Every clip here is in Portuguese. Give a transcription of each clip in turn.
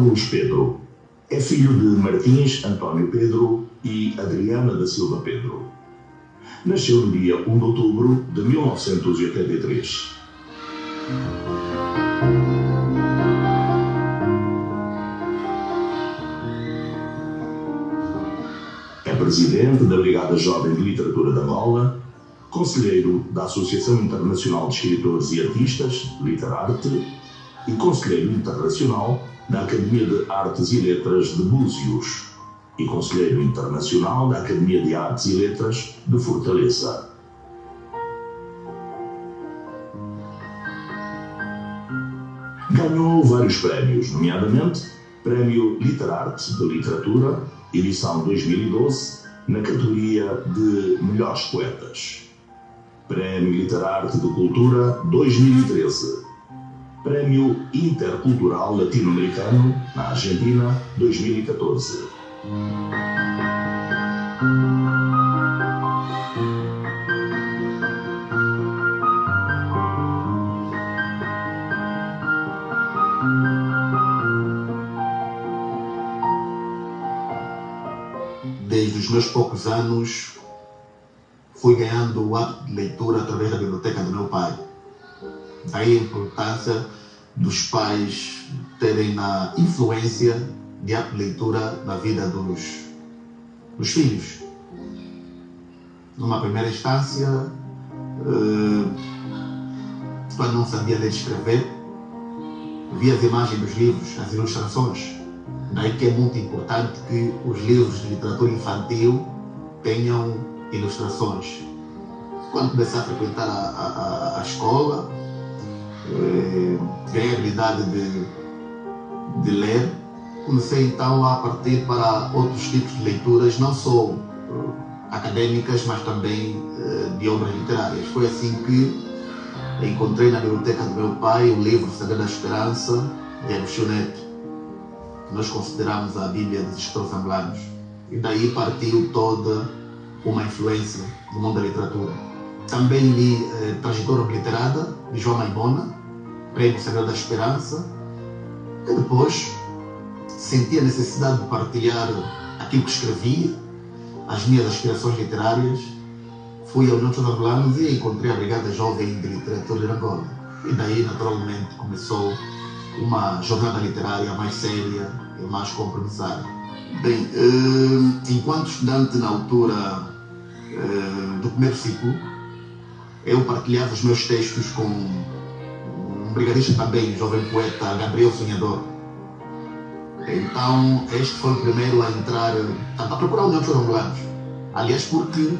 Carlos Pedro. É filho de Martins António Pedro e Adriana da Silva Pedro. Nasceu no dia 1 de outubro de 1983. É presidente da Brigada Jovem de Literatura de Angola, conselheiro da Associação Internacional de Escritores e Artistas, Literarte, e conselheiro internacional da Academia de Artes e Letras de Búzios e conselheiro internacional da Academia de Artes e Letras de Fortaleza. Ganhou vários prémios, nomeadamente Prémio Literarte de Literatura, edição 2012, na categoria de Melhores Poetas. Prémio Literarte de Cultura 2013. Prémio Intercultural Latino-Americano, na Argentina, 2014. Desde os meus poucos anos, fui ganhando o hábito de leitura através da biblioteca do meu pai. Daí a importância dos pais terem a influência de hábito de leitura na vida dos filhos. Numa primeira instância, quando não sabia ler e escrever, via as imagens dos livros, as ilustrações. Daí que é muito importante que os livros de literatura infantil tenham ilustrações. Quando comecei a frequentar a escola, ganhei a habilidade de ler, comecei então a partir para outros tipos de leituras, não só acadêmicas, mas também de obras literárias. Foi assim que encontrei na biblioteca do meu pai o livro Sagrada Esperança, de Agostinho Neto, que nós consideramos a Bíblia dos escritores angolanos. E daí partiu toda uma influência do mundo da literatura. Também li Trajetória Obliterada, de João Maimona, Prémio Sagrada Esperança, e depois senti a necessidade de partilhar aquilo que escrevia, as minhas aspirações literárias. Fui ao União dos Angolanos e encontrei a Brigada Jovem de Literatura de Angola. E daí, naturalmente, começou uma jornada literária mais séria e mais compromissada. Bem, enquanto estudante na altura do primeiro ciclo, eu partilhava os meus textos com um brigadista também, jovem poeta, Gabriel Sonhador. Então, este foi o primeiro a entrar, a procurar o União dos Angolanos. Aliás, porque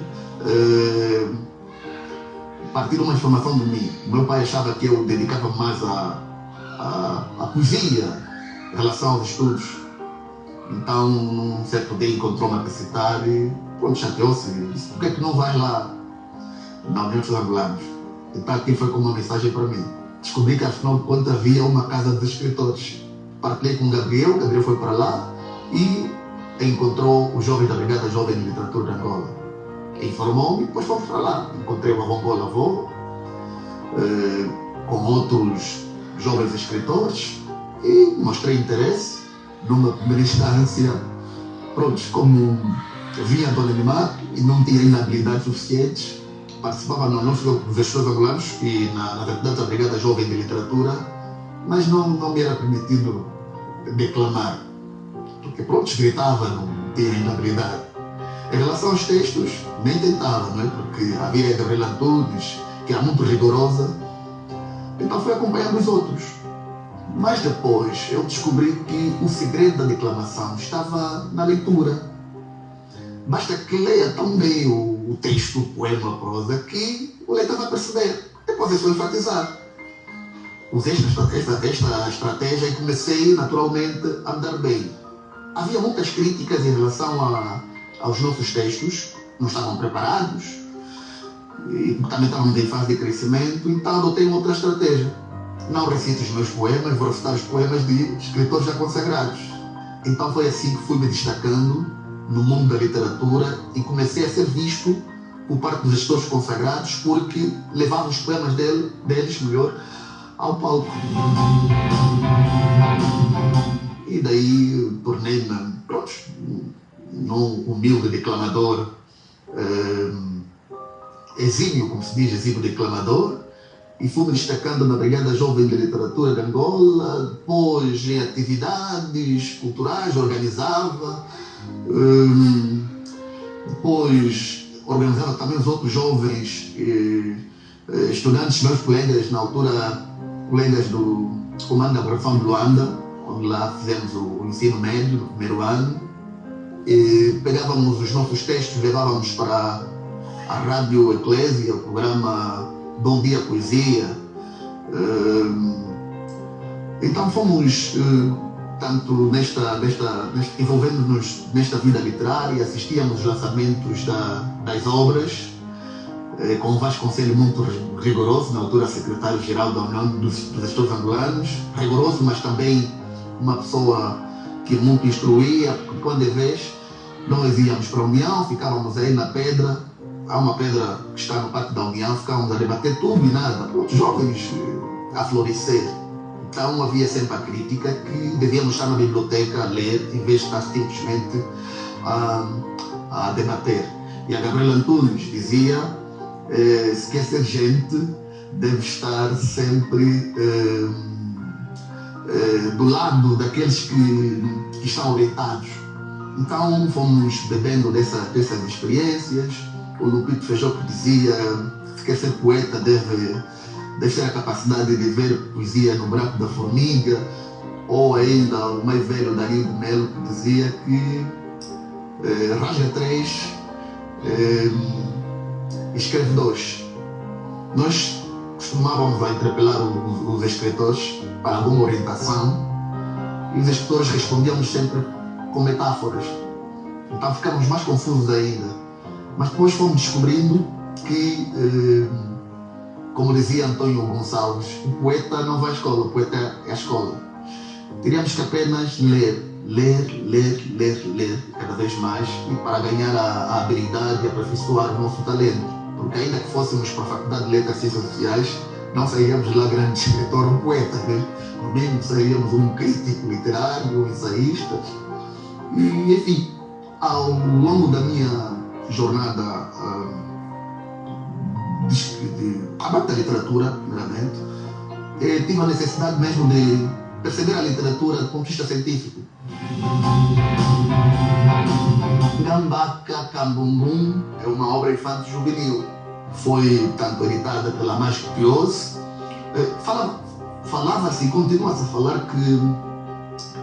partiu de uma informação de mim. O meu pai achava que eu dedicava mais a poesia em relação aos estudos. Então, num certo dia encontrou-me a citar e pronto, chateou-se e disse: por que é que não vais lá na União dos Angolanos? Então aqui foi como uma mensagem para mim. Descobri que afinal de contas havia uma casa de escritores. Partilhei com o Gabriel foi para lá e encontrou os jovens da Brigada Jovem de Literatura de Angola. Informou-me e depois fomos para lá. Encontrei o avô Golavô com outros jovens escritores e mostrei interesse. Numa primeira instância, pronto, como vinha do anonimato e não tinha ainda habilidades suficientes, participava no anúncio dos escritores angolanos e na verdade da Brigada Jovem de Literatura, mas não me era permitido declamar, porque pronto, gritava, não tinha ainda habilidade. Em relação aos textos, nem tentava, não é? Porque havia a Gabriela Antunes, que era muito rigorosa, então fui acompanhando os outros. Mas depois eu descobri que o segredo da declamação estava na leitura. Basta que leia tão bem o texto, o poema, a prosa, que o leitor vai perceber. Depois é só enfatizar. Usei esta estratégia e comecei naturalmente a andar bem. Havia muitas críticas em relação aos nossos textos, não estavam preparados, e também estávamos em fase de crescimento, então adotei uma outra estratégia. Não recito os meus poemas, vou recitar os poemas de escritores já consagrados. Então foi assim que fui me destacando no mundo da literatura e comecei a ser visto por parte dos escritores consagrados, porque levavam os poemas deles melhor ao palco. E daí tornei-me, pronto, num humilde declamador, exímio, como se diz, exímio declamador, e fui-me destacando na Brigada Jovem de Literatura de Angola, depois em atividades culturais, organizava, depois organizava também os outros jovens, estudantes, meus colegas, na altura, colegas do Comando da Operação de Luanda, onde lá fizemos o ensino médio, no primeiro ano, e pegávamos os nossos textos, levávamos para a Rádio Eclésia, o programa Bom Dia Poesia. Então fomos, tanto envolvendo-nos nesta vida literária, assistíamos os lançamentos das obras, com o Vasconcelos muito rigoroso, na altura secretário-geral da União dos Escritores Angolanos, rigoroso, mas também uma pessoa que muito instruía, porque quando é vez, nós íamos para a União, ficávamos aí na pedra, há uma pedra que está no Parque da União, ficávamos a debater tudo e nada, os jovens a florescer. Então havia sempre a crítica que devíamos estar na biblioteca a ler, em vez de estar simplesmente a debater. E a Gabriela Antunes dizia, se quer ser gente, deve estar sempre do lado daqueles que estão orientados. Então fomos bebendo dessas experiências. O Lupito Feijó que dizia, se quer ser poeta, deve ter a capacidade de ver poesia no buraco da formiga, ou ainda o mais velho Dario de Melo que dizia que rasga 3, escreve 2. Nós costumávamos a interpelar os escritores para alguma orientação e os escritores respondiam-nos sempre com metáforas. Então ficamos mais confusos ainda. Mas depois fomos descobrindo que, como dizia Antônio Gonçalves, o poeta não vai à escola, o poeta é a escola. Teríamos que apenas ler cada vez mais, e para ganhar a habilidade e aperfeiçoar o nosso talento. Porque ainda que fôssemos para a Faculdade de Letras e Ciências Sociais, não sairíamos lá grande escritor ou poeta, né? No mínimo sairíamos um crítico literário, um ensaísta. E, enfim, ao longo da minha jornada de amante da literatura, primeiramente, tive a necessidade mesmo de perceber a literatura do ponto de vista científico. Ngambaka Cambumbum é uma obra infanto-juvenil. Foi tanto editada pela Mágico Piose. Falava-se e continua-se a falar que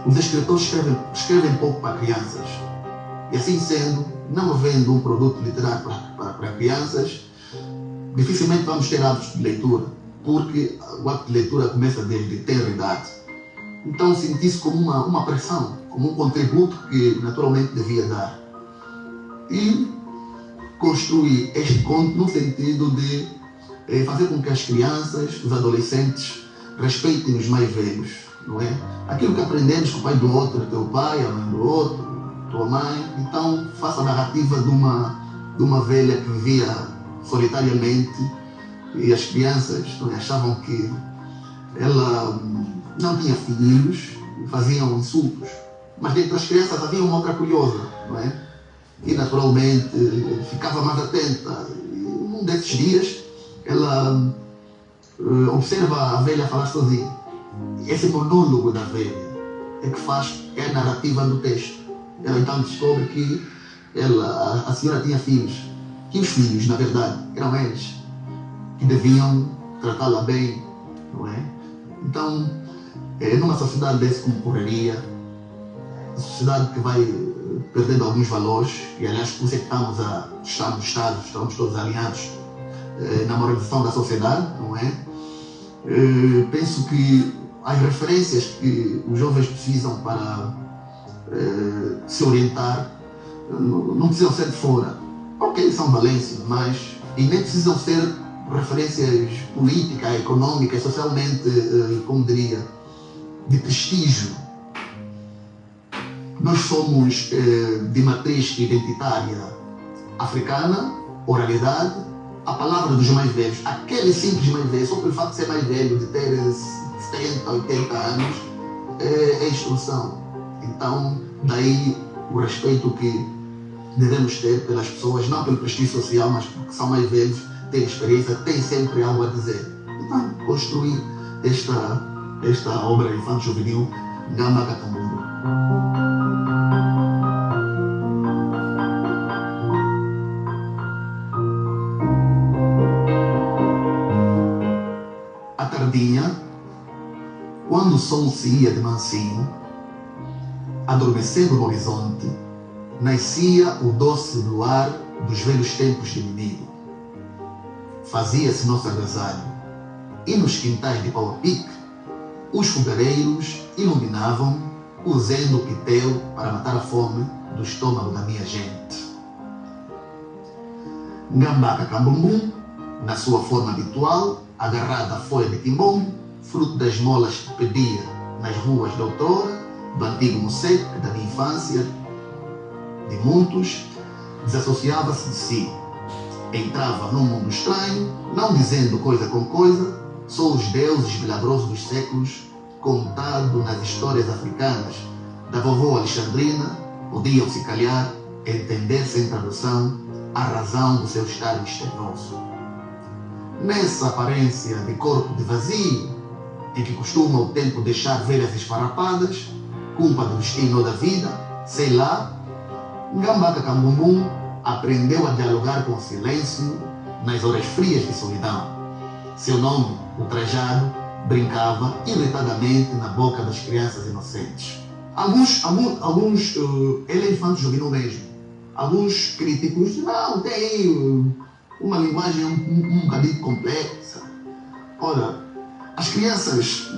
os escritores escrevem pouco para crianças. E assim sendo, não havendo um produto literário para crianças, dificilmente vamos ter hábitos de leitura, porque o hábito de leitura começa desde tenra idade. Então senti-se como uma pressão, como um contributo que naturalmente devia dar. E construí este conto no sentido de fazer com que as crianças, os adolescentes, respeitem os mais velhos, não é? Aquilo que aprendemos com o pai do outro, teu pai, a mãe do outro, tua mãe. Então faça a narrativa de uma velha que vivia solitariamente, e as crianças achavam que ela não tinha filhos, faziam insultos. Mas dentro das crianças havia uma outra curiosa, não é? Que naturalmente ficava mais atenta. E num desses dias ela observa a velha falar sozinha. Esse monólogo da velha é a narrativa do texto. Ela então descobre que a senhora tinha filhos, que os filhos, na verdade, eram eles, que deviam tratá-la bem, não é? Então, numa sociedade dessa como correria, a sociedade que vai perdendo alguns valores, e aliás, por isso é que estamos todos alinhados na moralização da sociedade, não é? Penso que as referências que os jovens precisam para se orientar não precisam ser de fora. Ok, são valências, mas e nem precisam ser referências políticas, econômicas, socialmente, como diria, de prestígio. Nós somos de matriz identitária africana, oralidade, a palavra dos mais velhos, aquele simples mais velho, só pelo fato de ser mais velho, de ter 70, 80 anos, é instrução. Então, daí o respeito que devemos ter pelas pessoas, não pelo prestígio social, mas porque são mais velhos, têm experiência, têm sempre algo a dizer. Então, construir esta obra infanto-juvenil, Ngamba Kakambumbu. À tardinha, quando o sol se ia de mansinho, adormecendo no horizonte, nascia o doce luar dos velhos tempos de menino. Fazia-se nosso agasalho, e nos quintais de pau-a-pique, os fogareiros iluminavam, usando o pitel para matar a fome do estômago da minha gente. Ngamba Kakambumbu, na sua forma habitual, agarrada à folha de quimbom, fruto das molas que pedia nas ruas da outrora, do antigo Moceque, da minha infância, de muitos, desassociava-se de si. Entrava num mundo estranho, não dizendo coisa com coisa, só os deuses milagrosos dos séculos, contado nas histórias africanas da vovó Alexandrina, podiam, se calhar, entender sem tradução a razão do seu estar misterioso. Nessa aparência de corpo de vazio, em que costuma o tempo deixar velhas esfarrapadas, culpa do destino ou da vida, sei lá, Ngamba Kakambumbu aprendeu a dialogar com o silêncio nas horas frias de solidão. Seu nome, ultrajado, brincava irritadamente na boca das crianças inocentes. Ele é infanto-juvenil mesmo. Alguns críticos, não, tem uma linguagem um bocadinho complexa. Ora, as crianças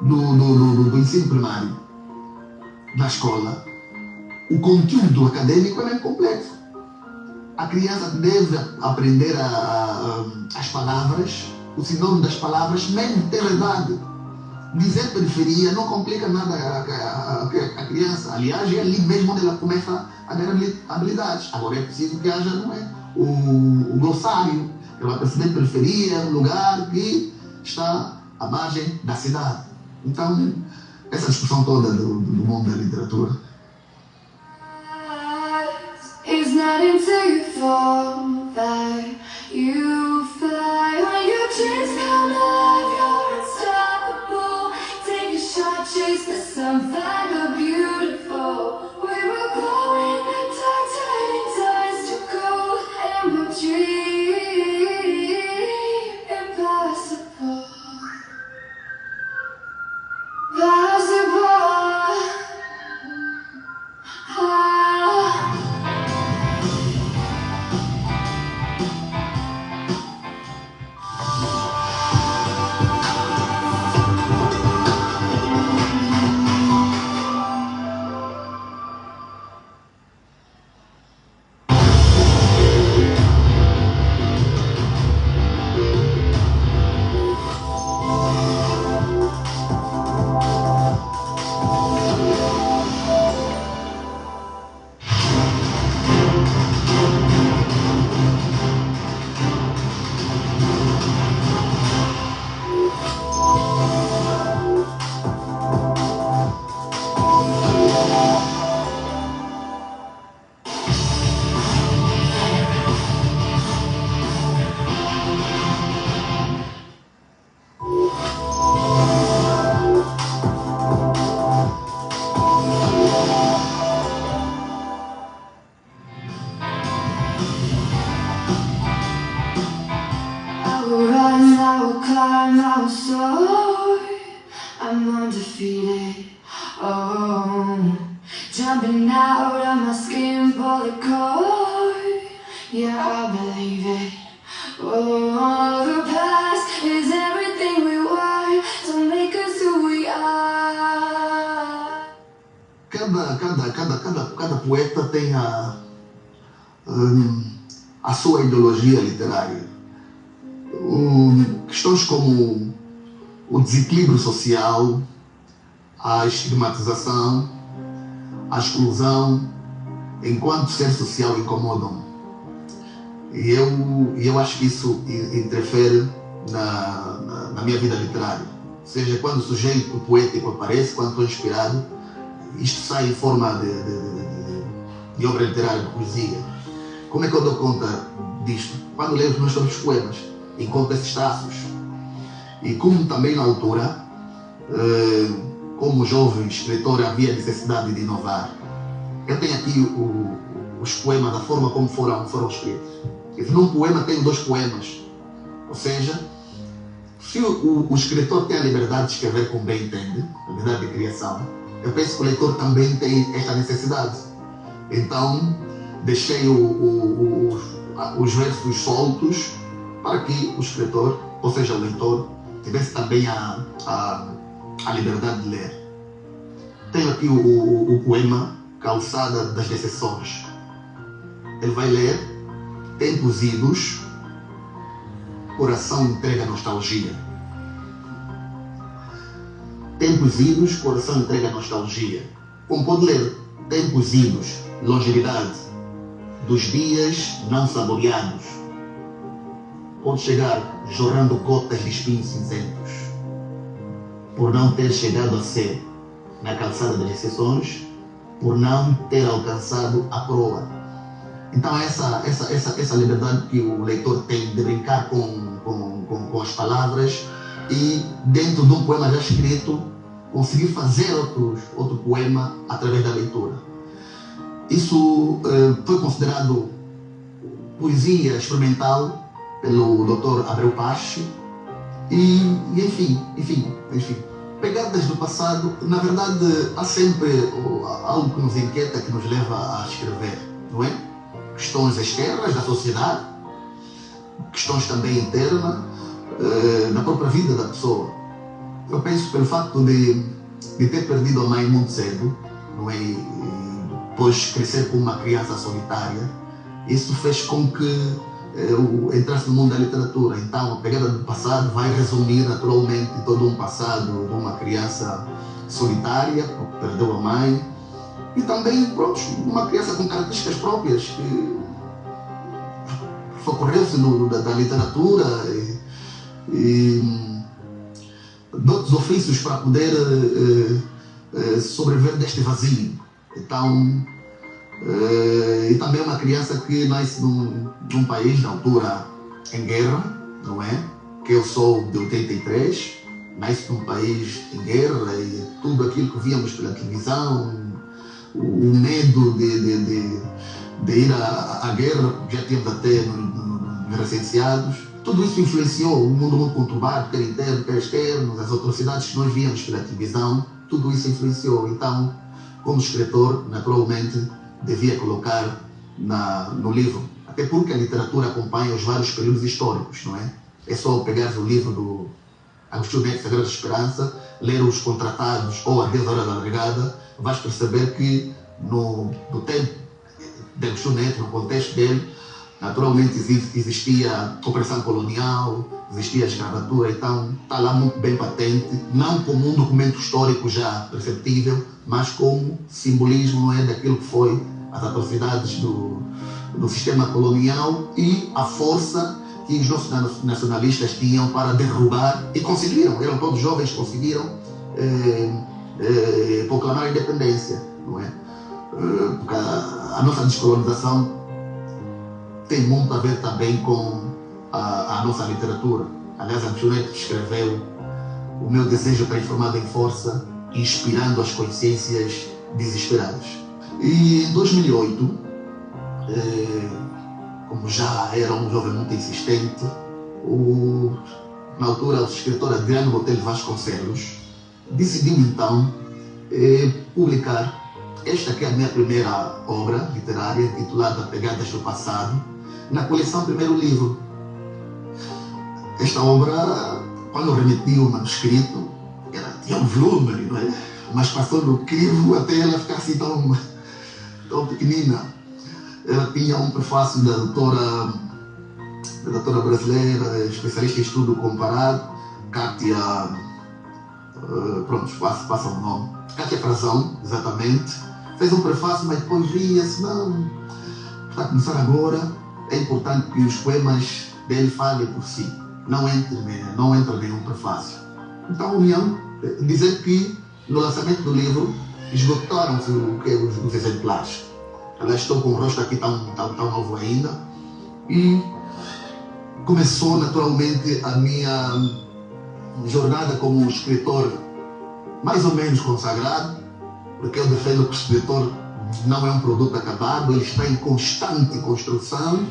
do ensino primário, na escola, o conteúdo acadêmico é bem complexo. A criança deve aprender as palavras, o sinônimo das palavras, mesmo ter idade. Dizer periferia não complica nada a criança. Aliás, é ali mesmo onde ela começa a ter habilidades. Agora é preciso que haja, não é, o glossário. Ela vai perceber periferia, um lugar que está à margem da cidade. Então, essa discussão toda do mundo da literatura. It's not until you fall that you fly. When your dreams come alive, you're unstoppable. Take a shot, chase the sun, find the beautiful. We will go in the dark, turning tides to gold, and we'll dream impossible. Possible. I'm undefeated. Oh, jumping out of my skin, pull the cord. Yeah, I believe it. Oh, the past is everything we were, so make us who we are. Cada poeta tem a sua ideologia literária. Questões como o desequilíbrio social, a estigmatização, a exclusão, enquanto ser social, incomodam. E eu acho que isso interfere na minha vida literária. Ou seja, quando o sujeito poético aparece, quando estou inspirado, isto sai em forma de obra literária, de poesia. Como é que eu dou conta disto? Quando leio os meus próprios poemas, encontro esses traços. E como também na altura, como jovem escritor, havia necessidade de inovar, eu tenho aqui os poemas, da forma como foram escritos. E num poema tenho 2 poemas. Ou seja, se o escritor tem a liberdade de escrever como bem entende, a liberdade de criação, eu penso que o leitor também tem esta necessidade. Então, deixei os versos soltos para que o escritor, ou seja, o leitor, tivesse também a liberdade de ler. Tenho aqui o poema Calçada das Decepções. Ele vai ler: tempos idos, coração entrega à nostalgia. Tempos idos, coração entrega à nostalgia. Como pode ler: tempos idos, longevidade, dos dias não saboreados. Pode chegar jorrando gotas de espinhos cinzentos, por não ter chegado a ser na calçada das exceções, por não ter alcançado a proa. Então essa liberdade que o leitor tem de brincar com as palavras e, dentro de um poema já escrito, conseguir fazer outro poema através da leitura. Isso foi considerado poesia experimental pelo Dr. Abreu Pache e enfim. Pegadas do passado, na verdade, há sempre algo que nos inquieta, que nos leva a escrever, não é? Questões externas da sociedade, questões também internas, da própria vida da pessoa. Eu penso pelo facto de ter perdido a mãe muito cedo, não é? E depois crescer como uma criança solitária, isso fez com que eu entrasse no mundo da literatura. Então a pegada do passado vai resumir naturalmente todo um passado de uma criança solitária, porque perdeu a mãe, e também, pronto, uma criança com características próprias, que socorreu-se da literatura e de outros ofícios para poder sobreviver deste vazio. Então, e também uma criança que nasce num país, na altura, em guerra, não é? Que eu sou de 83, nasce num país em guerra, e tudo aquilo que víamos pela televisão, o medo de ir à guerra, já tínhamos até nos recenseados, tudo isso influenciou o mundo muito conturbado, quer interno, quer externo, as atrocidades que nós víamos pela televisão, tudo isso influenciou. Então, como escritor, naturalmente, devia colocar no livro, até porque a literatura acompanha os vários períodos históricos, não é? É só pegar o livro do Agostinho Neto, Sagrada Esperança, ler os Contratados ou Adeus à Hora da Largada, vais perceber que no tempo de Agostinho Neto, no contexto dele, naturalmente existia opressão colonial, existia escravatura, então está lá muito bem patente, não como um documento histórico já perceptível, mas como simbolismo, não é, daquilo que foi as atrocidades do sistema colonial e a força que os nossos nacionalistas tinham para derrubar, e conseguiram, eram todos jovens, conseguiram proclamar a independência, não é? Porque a nossa descolonização tem muito a ver também com a nossa literatura. Aliás, Agostinho Neto escreveu: o meu desejo transformado em força, inspirando as consciências desesperadas. E em 2008, como já era um jovem muito insistente, na altura o escritor Adriano Botelho Vasconcelos decidiu então publicar esta que é a minha primeira obra literária, intitulada Pegadas do Passado, na coleção Primeiro Livro. Esta obra, quando eu remeti o manuscrito, tinha um volume, não é? Mas passou do crivo até ela ficar assim tão pequenina. Ela tinha um prefácio da doutora brasileira, especialista em estudo comparado, Kátia, pronto, passa o nome, Kátia Frazão, exatamente. Fez um prefácio, mas depois via-se, não, está a começar agora, é importante que os poemas dele falem por si, não entra nenhum prefácio. Então, dizer que no lançamento do livro esgotaram-se os exemplares. Aliás, estou com o rosto aqui tão novo ainda. E começou naturalmente a minha jornada como escritor mais ou menos consagrado, porque eu defendo que o escritor não é um produto acabado, ele está em constante construção.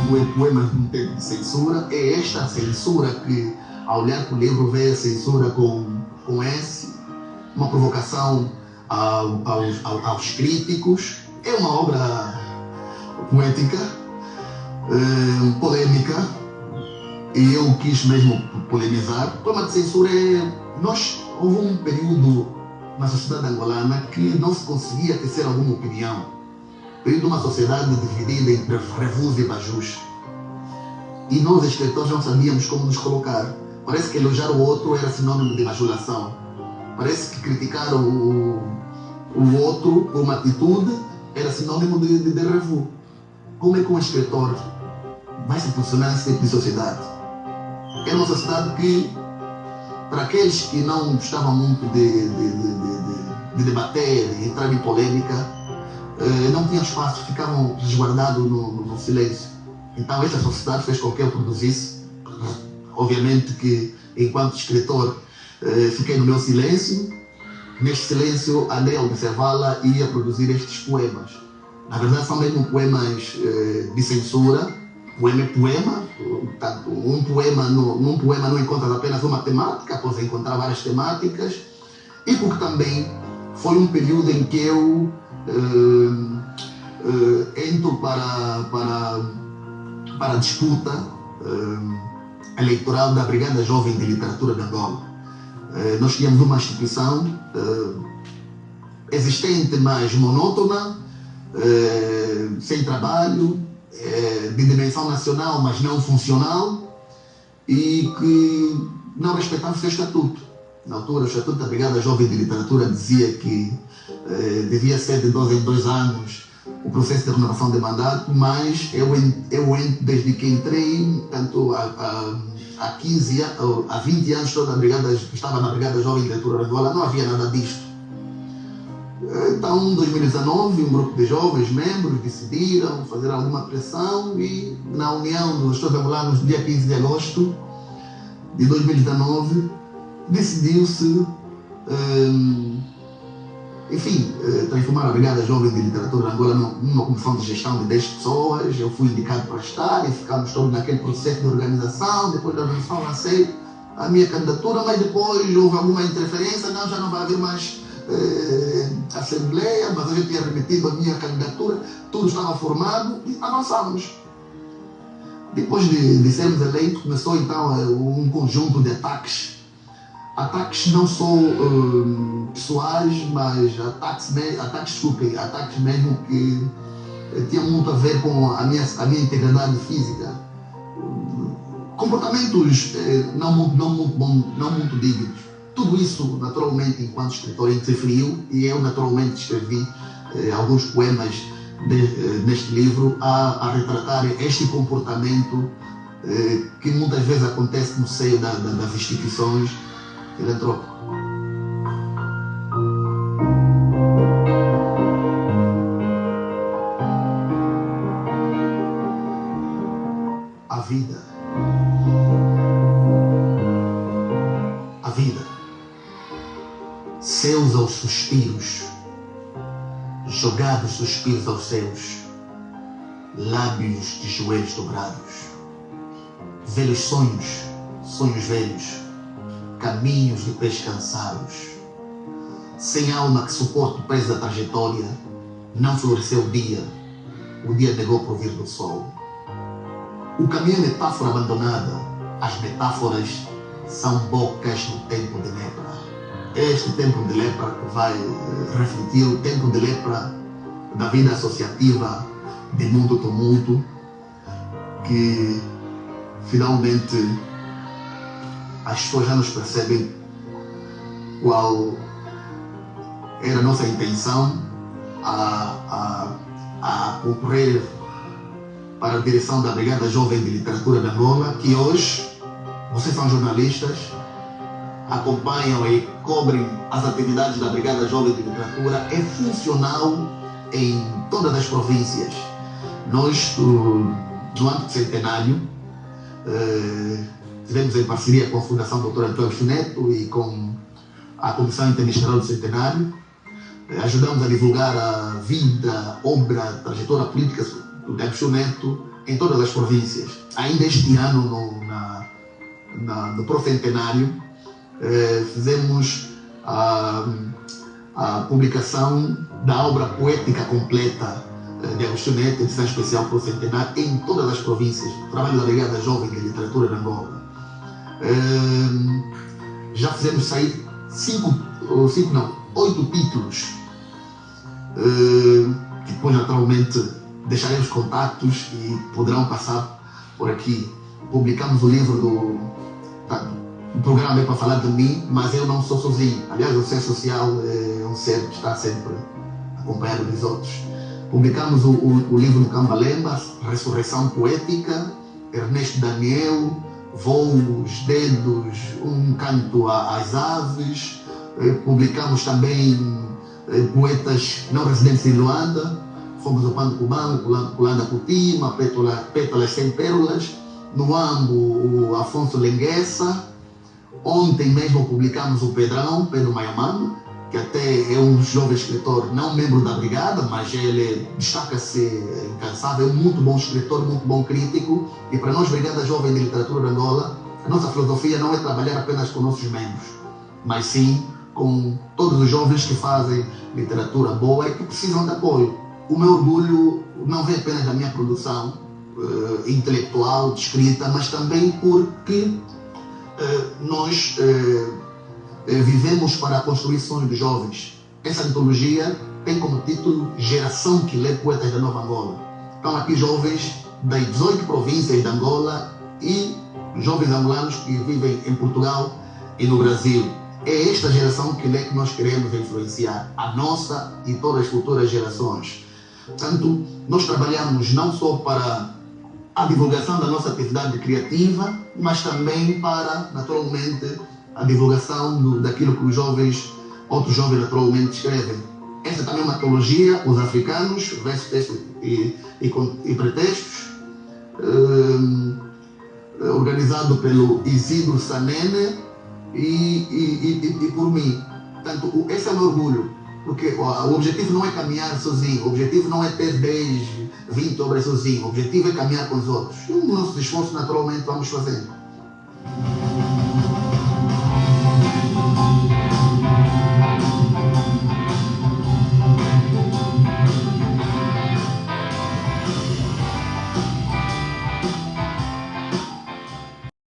O poema não tem censura, é esta censura que, ao olhar para o livro, vê a censura com S, uma provocação aos críticos. É uma obra poética, polêmica, e eu quis mesmo polemizar. O problema de censura houve um período na sociedade angolana que não se conseguia tecer alguma opinião. Período de uma sociedade dividida entre revus e bajus. E nós, escritores, não sabíamos como nos colocar. Parece que elogiar o outro era sinônimo de bajulação. Parece que criticar o outro por uma atitude era sinônimo de revu. Como é que um escritor vai se posicionar nesse tipo de sociedade? Era uma sociedade que, para aqueles que não gostavam muito de debater, de entrar em polêmica, não tinham espaço, ficavam resguardados no silêncio. Então esta sociedade fez com que eu produzisse. Obviamente que, enquanto escritor, fiquei no meu silêncio. Neste silêncio, andei a observá-la e a produzir estes poemas. Na verdade, são mesmo poemas de censura. Poema é poema. Portanto, num poema não encontras apenas uma temática, podes encontrar várias temáticas. E porque também foi um período em que eu entro para a disputa eleitoral da Brigada Jovem de Literatura de Angola. Nós tínhamos uma instituição existente, mas monótona, sem trabalho, de dimensão nacional, mas não funcional, e que não respeitava o seu estatuto. Na altura, o estatuto da Brigada Jovem de Literatura dizia que devia ser de 2 em 2 anos o processo de renovação de mandato, mas eu desde que entrei, tanto há 20 anos estava na Brigada Jovem de Literatura de Angola, não havia nada disto. Então, em 2019, um grupo de jovens membros decidiram fazer alguma pressão e, na união dos gestores angolanos, no dia 15 de agosto de 2019, decidiu-se, transformar a Brigada Jovem de Literatura de Angola numa comissão de gestão de 10 pessoas. Eu fui indicado para estar e ficamos todos naquele processo de organização. Depois da organização, lancei a minha candidatura, mas depois houve alguma interferência. Não, já não vai haver mais assembleia, mas eu tinha remetido a minha candidatura, tudo estava formado e avançamos. Depois de sermos eleitos, começou então um conjunto de ataques não só pessoais, mas ataques mesmo que tinham muito a ver com a minha integridade física. Comportamentos não muito dignos. Tudo isso, naturalmente, enquanto escritor, interferiu, e eu naturalmente escrevi alguns poemas neste livro a retratar este comportamento que muitas vezes acontece no seio das instituições filantrópicas. A vida. Seus aos suspiros, jogados suspiros aos céus, lábios de joelhos dobrados, velhos sonhos velhos, caminhos de pés cansados, sem alma que suporte o peso da trajetória, não floresceu o dia negou por vir do sol. O caminho é metáfora abandonada, as metáforas são bocas do tempo de lepra. Este tempo de lepra que vai refletir o tempo de lepra da vida associativa de muito tumulto, que finalmente as pessoas já nos percebem qual era a nossa intenção a concorrer para a direção da Brigada Jovem de Literatura de Angola, que hoje vocês são jornalistas, acompanham e cobrem as atividades da Brigada Jovem de Literatura é funcional em todas as províncias. Nós, no âmbito centenário, tivemos em parceria com a Fundação Dr. Antônio Neto e com a Comissão Interministerial do Centenário, ajudamos a divulgar a vida, obra, trajetória política do Antônio Neto em todas as províncias. Ainda este ano, no Procentenário, fizemos a publicação da obra poética completa de Agostinho Neto, edição especial para o Centenário, em todas as províncias. Trabalho da Brigada Jovem de Literatura de Angola. Já fizemos sair 8 títulos, que depois naturalmente deixaremos contatos e poderão passar por aqui. Publicamos o livro o programa é para falar de mim, mas eu não sou sozinho. Aliás, o ser social é um ser que está sempre acompanhado dos outros. Publicamos o livro do Cambalemba, Ressurreição Poética, Ernesto Daniel, Voos, Dedos, Um Canto às Aves. Publicamos também poetas não residentes em Luanda, Fomos ao Pano Cubano, Colanda Cutima, Pétalas Sem Pérolas. No Ambo, o Afonso Lenguessa. Ontem mesmo publicamos o Pedro Maiamano, que até é um jovem escritor, não membro da Brigada, mas ele destaca-se incansável, é um muito bom escritor, muito bom crítico. E para nós, Brigada Jovem de Literatura de Angola, a nossa filosofia não é trabalhar apenas com nossos membros, mas sim com todos os jovens que fazem literatura boa e que precisam de apoio. O meu orgulho não vem apenas da minha produção intelectual, de escrita, mas também porque nós vivemos para construir sonhos dos jovens. Essa antologia tem como título Geração que Lê Poetas da Nova Angola. Estão aqui jovens das 18 províncias de Angola e jovens angolanos que vivem em Portugal e no Brasil. É esta geração que lê que nós queremos influenciar, a nossa e todas as futuras gerações. Portanto, nós trabalhamos não só para a divulgação da nossa atividade criativa, mas também para, naturalmente, a divulgação daquilo que os jovens, outros jovens naturalmente escrevem. Esta também é uma antologia, Os Africanos, versos, textos e pretextos, organizado pelo Isidro Sanene e por mim. Portanto, esse é o meu orgulho, porque o objetivo não é caminhar sozinho, o objetivo não é ter 10, 20 obras sozinho, o objetivo é caminhar com os outros. E o nosso esforço, naturalmente, vamos fazendo.